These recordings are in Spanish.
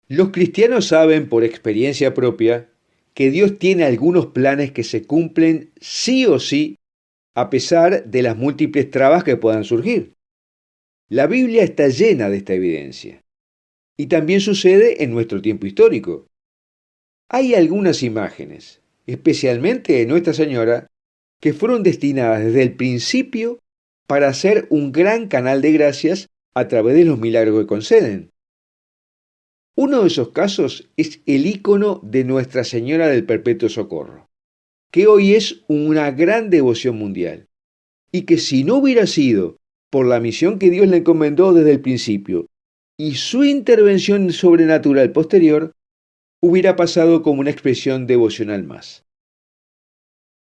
Los cristianos saben por experiencia propia que Dios tiene algunos planes que se cumplen sí o sí a pesar de las múltiples trabas que puedan surgir. La Biblia está llena de esta evidencia. Y también sucede en nuestro tiempo histórico. Hay algunas imágenes, especialmente de Nuestra Señora, que fueron destinadas desde el principio para ser un gran canal de gracias a través de los milagros que conceden. Uno de esos casos es el icono de Nuestra Señora del Perpetuo Socorro, que hoy es una gran devoción mundial, y que si no hubiera sido por la misión que Dios le encomendó desde el principio y su intervención sobrenatural posterior, hubiera pasado como una expresión devocional más.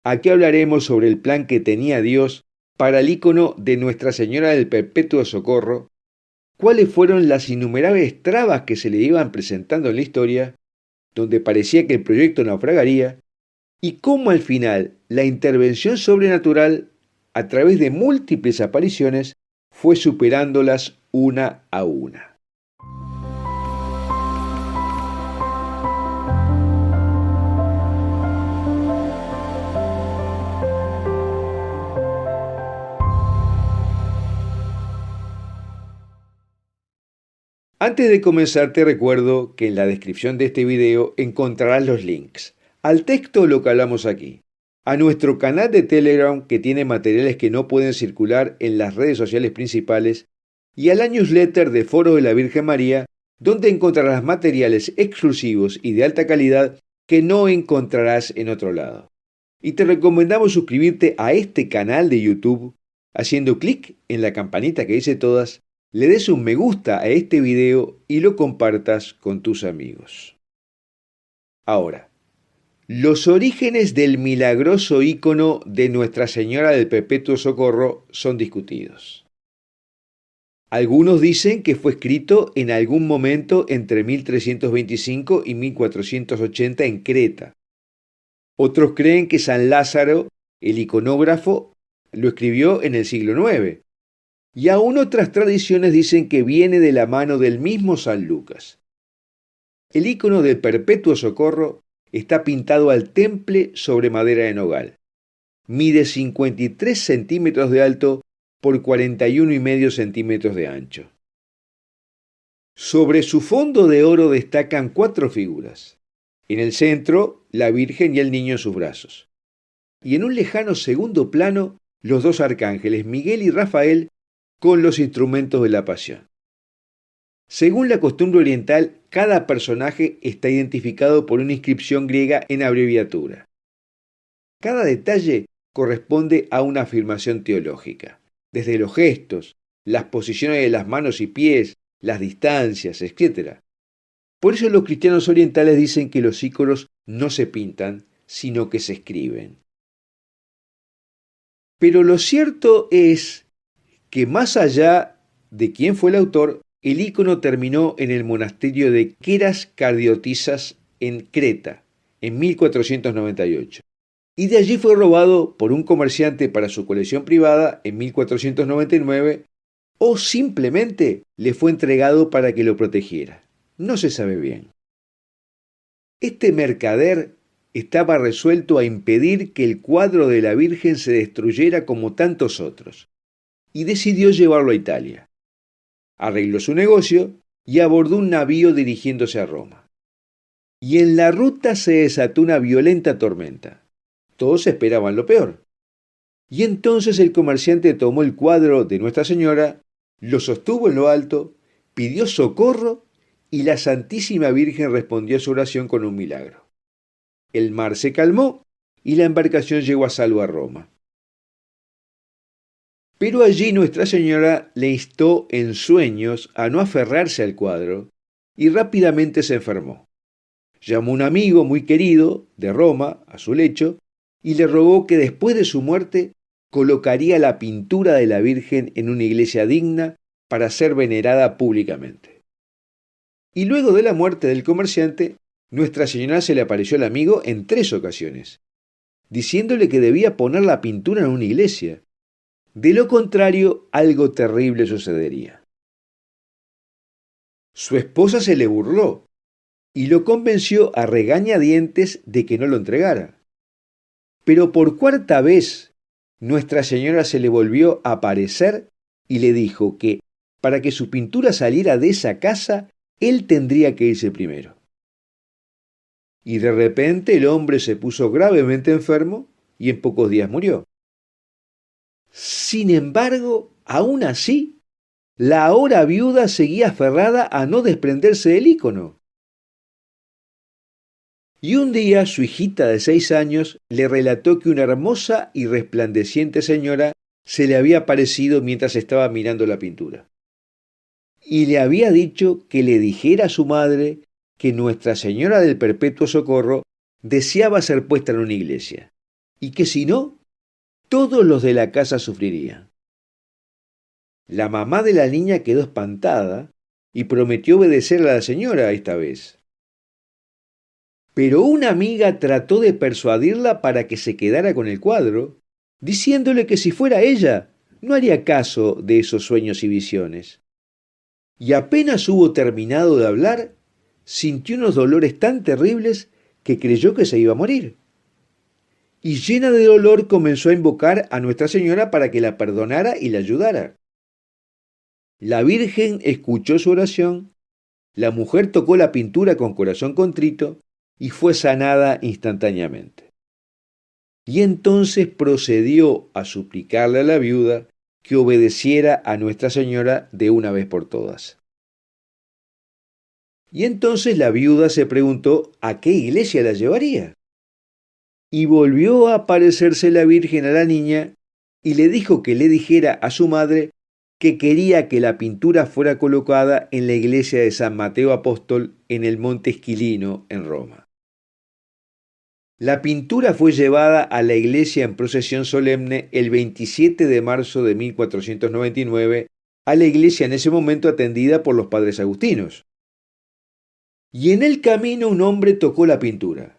Aquí hablaremos sobre el plan que tenía Dios para el icono de Nuestra Señora del Perpetuo Socorro, cuáles fueron las innumerables trabas que se le iban presentando en la historia, donde parecía que el proyecto naufragaría, y cómo al final la intervención sobrenatural, a través de múltiples apariciones, fue superándolas una a una. Antes de comenzar te recuerdo que en la descripción de este video encontrarás los links al texto lo que hablamos aquí, a nuestro canal de Telegram que tiene materiales que no pueden circular en las redes sociales principales y a la newsletter de Foro de la Virgen María, donde encontrarás materiales exclusivos y de alta calidad que no encontrarás en otro lado. Y te recomendamos suscribirte a este canal de YouTube haciendo clic en la campanita que dice todas, le des un me gusta a este video y lo compartas con tus amigos. Ahora, los orígenes del milagroso ícono de Nuestra Señora del Perpetuo Socorro son discutidos. Algunos dicen que fue escrito en algún momento entre 1325 y 1480 en Creta. Otros creen que San Lázaro, el iconógrafo, lo escribió en el siglo IX. Y aún otras tradiciones dicen que viene de la mano del mismo San Lucas. El icono del Perpetuo Socorro está pintado al temple sobre madera de nogal. Mide 53 centímetros de alto por 41,5 centímetros de ancho. Sobre su fondo de oro destacan 4 figuras. En el centro, la Virgen y el niño en sus brazos. Y en un lejano segundo plano, los 2 arcángeles, Miguel y Rafael, con los instrumentos de la pasión. Según la costumbre oriental, cada personaje está identificado por una inscripción griega en abreviatura. Cada detalle corresponde a una afirmación teológica, desde los gestos, las posiciones de las manos y pies, las distancias, etc. Por eso los cristianos orientales dicen que los íconos no se pintan, sino que se escriben. Pero lo cierto es que más allá de quién fue el autor, el ícono terminó en el monasterio de Keras Kardiotisas en Creta, en 1498. Y de allí fue robado por un comerciante para su colección privada en 1499, o simplemente le fue entregado para que lo protegiera. No se sabe bien. Este mercader estaba resuelto a impedir que el cuadro de la Virgen se destruyera como tantos otros, y decidió llevarlo a Italia. Arregló su negocio y abordó un navío dirigiéndose a Roma. Y en la ruta se desató una violenta tormenta. Todos esperaban lo peor. Y entonces el comerciante tomó el cuadro de Nuestra Señora, lo sostuvo en lo alto, pidió socorro y la Santísima Virgen respondió a su oración con un milagro. El mar se calmó y la embarcación llegó a salvo a Roma. Pero allí Nuestra Señora le instó en sueños a no aferrarse al cuadro y rápidamente se enfermó. Llamó a un amigo muy querido de Roma a su lecho y le rogó que después de su muerte colocaría la pintura de la Virgen en una iglesia digna para ser venerada públicamente. Y luego de la muerte del comerciante, Nuestra Señora se le apareció al amigo en 3 ocasiones, diciéndole que debía poner la pintura en una iglesia. De lo contrario, algo terrible sucedería. Su esposa se le burló y lo convenció a regañadientes de que no lo entregara. Pero por cuarta vez, Nuestra Señora se le volvió a aparecer y le dijo que para que su pintura saliera de esa casa, él tendría que irse primero. Y de repente el hombre se puso gravemente enfermo y en pocos días murió. Sin embargo, aún así, la ahora viuda seguía aferrada a no desprenderse del ícono. Y un día su hijita de 6 años le relató que una hermosa y resplandeciente señora se le había aparecido mientras estaba mirando la pintura. Y le había dicho que le dijera a su madre que Nuestra Señora del Perpetuo Socorro deseaba ser puesta en una iglesia, y que si no, todos los de la casa sufrirían. La mamá de la niña quedó espantada y prometió obedecer a la señora esta vez. Pero una amiga trató de persuadirla para que se quedara con el cuadro, diciéndole que si fuera ella, no haría caso de esos sueños y visiones. Y apenas hubo terminado de hablar, sintió unos dolores tan terribles que creyó que se iba a morir. Y llena de dolor comenzó a invocar a Nuestra Señora para que la perdonara y la ayudara. La Virgen escuchó su oración, la mujer tocó la pintura con corazón contrito y fue sanada instantáneamente. Y entonces procedió a suplicarle a la viuda que obedeciera a Nuestra Señora de una vez por todas. Y entonces la viuda se preguntó a qué iglesia la llevaría. Y volvió a aparecerse la Virgen a la niña y le dijo que le dijera a su madre que quería que la pintura fuera colocada en la iglesia de San Mateo Apóstol en el Monte Esquilino, en Roma. La pintura fue llevada a la iglesia en procesión solemne el 27 de marzo de 1499, a la iglesia en ese momento atendida por los padres agustinos. Y en el camino un hombre tocó la pintura,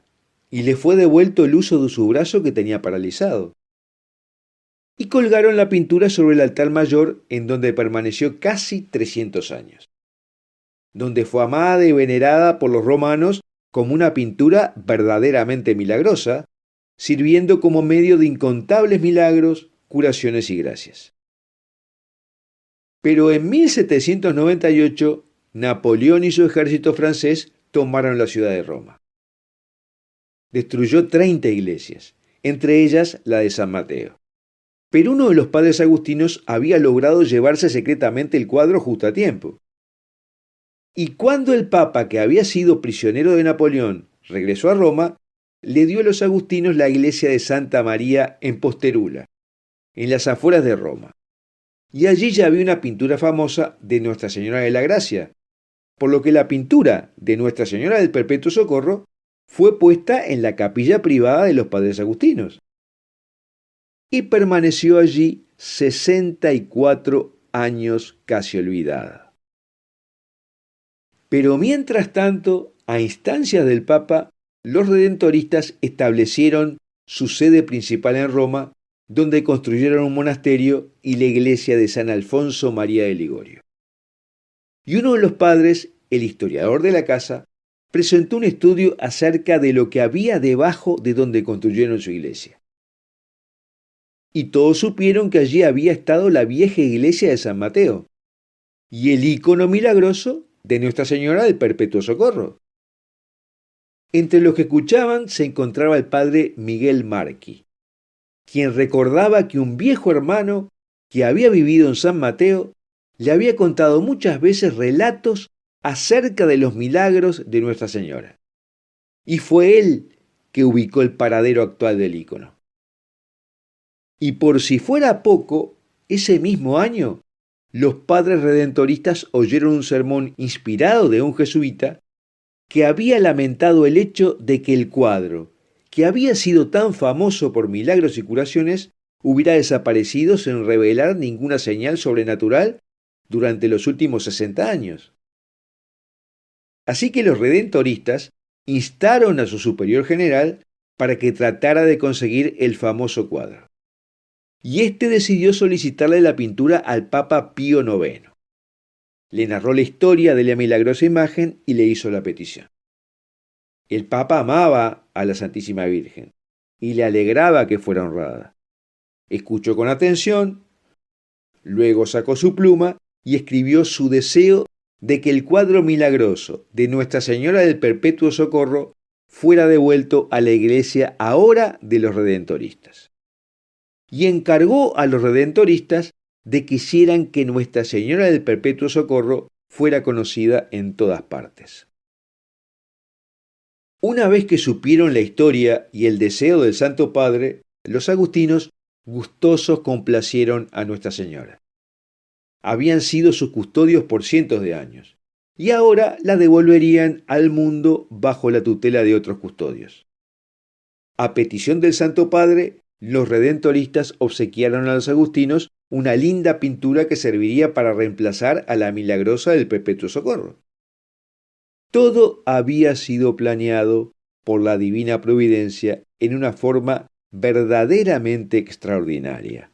y le fue devuelto el uso de su brazo que tenía paralizado. Y colgaron la pintura sobre el altar mayor, en donde permaneció casi 300 años, donde fue amada y venerada por los romanos como una pintura verdaderamente milagrosa, sirviendo como medio de incontables milagros, curaciones y gracias. Pero en 1798, Napoleón y su ejército francés tomaron la ciudad de Roma. Destruyó 30 iglesias, entre ellas la de San Mateo. Pero uno de los padres agustinos había logrado llevarse secretamente el cuadro justo a tiempo. Y cuando el Papa, que había sido prisionero de Napoleón, regresó a Roma, le dio a los agustinos la iglesia de Santa María en Posterula, en las afueras de Roma. Y allí ya había una pintura famosa de Nuestra Señora de la Gracia, por lo que la pintura de Nuestra Señora del Perpetuo Socorro fue puesta en la capilla privada de los padres agustinos. Y permaneció allí 64 años casi olvidada. Pero mientras tanto, a instancias del Papa, los redentoristas establecieron su sede principal en Roma, donde construyeron un monasterio y la iglesia de San Alfonso María de Ligorio. Y uno de los padres, el historiador de la casa, presentó un estudio acerca de lo que había debajo de donde construyeron su iglesia. Y todos supieron que allí había estado la vieja iglesia de San Mateo y el ícono milagroso de Nuestra Señora del Perpetuo Socorro. Entre los que escuchaban se encontraba el padre Miguel Marchi, quien recordaba que un viejo hermano que había vivido en San Mateo le había contado muchas veces relatos acerca de los milagros de Nuestra Señora. Y fue él que ubicó el paradero actual del ícono. Y por si fuera poco, ese mismo año, los padres redentoristas oyeron un sermón inspirado de un jesuita que había lamentado el hecho de que el cuadro, que había sido tan famoso por milagros y curaciones, hubiera desaparecido sin revelar ninguna señal sobrenatural durante los últimos 60 años. Así que los redentoristas instaron a su superior general para que tratara de conseguir el famoso cuadro. Y éste decidió solicitarle la pintura al Papa Pío IX. Le narró la historia de la milagrosa imagen y le hizo la petición. El Papa amaba a la Santísima Virgen y le alegraba que fuera honrada. Escuchó con atención, luego sacó su pluma y escribió su deseo de que el cuadro milagroso de Nuestra Señora del Perpetuo Socorro fuera devuelto a la iglesia ahora de los redentoristas. Y encargó a los redentoristas de que hicieran que Nuestra Señora del Perpetuo Socorro fuera conocida en todas partes. Una vez que supieron la historia y el deseo del Santo Padre, los agustinos gustosos complacieron a Nuestra Señora. Habían sido sus custodios por cientos de años, y ahora la devolverían al mundo bajo la tutela de otros custodios. A petición del Santo Padre, los redentoristas obsequiaron a los agustinos una linda pintura que serviría para reemplazar a la milagrosa del Perpetuo Socorro. Todo había sido planeado por la divina providencia en una forma verdaderamente extraordinaria.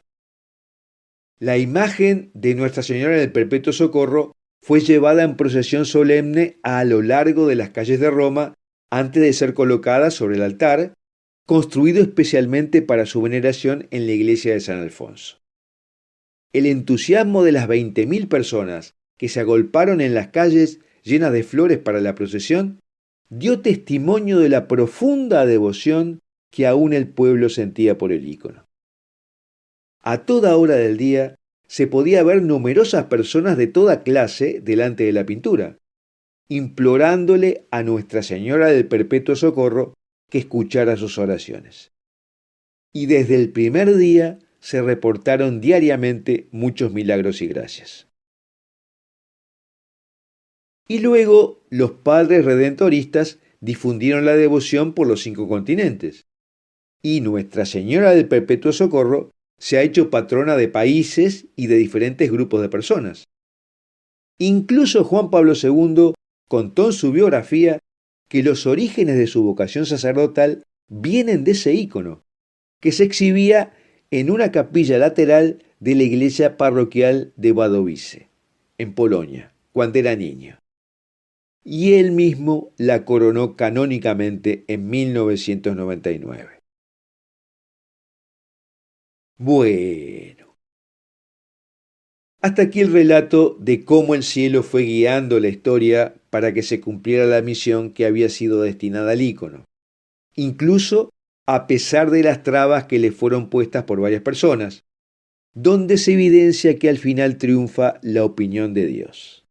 La imagen de Nuestra Señora del Perpetuo Socorro fue llevada en procesión solemne a lo largo de las calles de Roma antes de ser colocada sobre el altar, construido especialmente para su veneración en la iglesia de San Alfonso. El entusiasmo de las 20.000 personas que se agolparon en las calles llenas de flores para la procesión dio testimonio de la profunda devoción que aún el pueblo sentía por el ícono. A toda hora del día se podía ver numerosas personas de toda clase delante de la pintura, implorándole a Nuestra Señora del Perpetuo Socorro que escuchara sus oraciones. Y desde el primer día se reportaron diariamente muchos milagros y gracias. Y luego los padres redentoristas difundieron la devoción por los 5 continentes, y Nuestra Señora del Perpetuo Socorro se ha hecho patrona de países y de diferentes grupos de personas. Incluso Juan Pablo II contó en su biografía que los orígenes de su vocación sacerdotal vienen de ese ícono, que se exhibía en una capilla lateral de la iglesia parroquial de Wadowice, en Polonia, cuando era niño. Y él mismo la coronó canónicamente en 1999. Bueno, hasta aquí el relato de cómo el cielo fue guiando la historia para que se cumpliera la misión que había sido destinada al ícono, incluso a pesar de las trabas que le fueron puestas por varias personas, donde se evidencia que al final triunfa la opinión de Dios.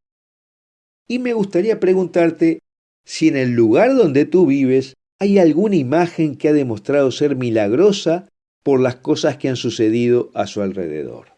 Y me gustaría preguntarte si en el lugar donde tú vives hay alguna imagen que ha demostrado ser milagrosa por las cosas que han sucedido a su alrededor.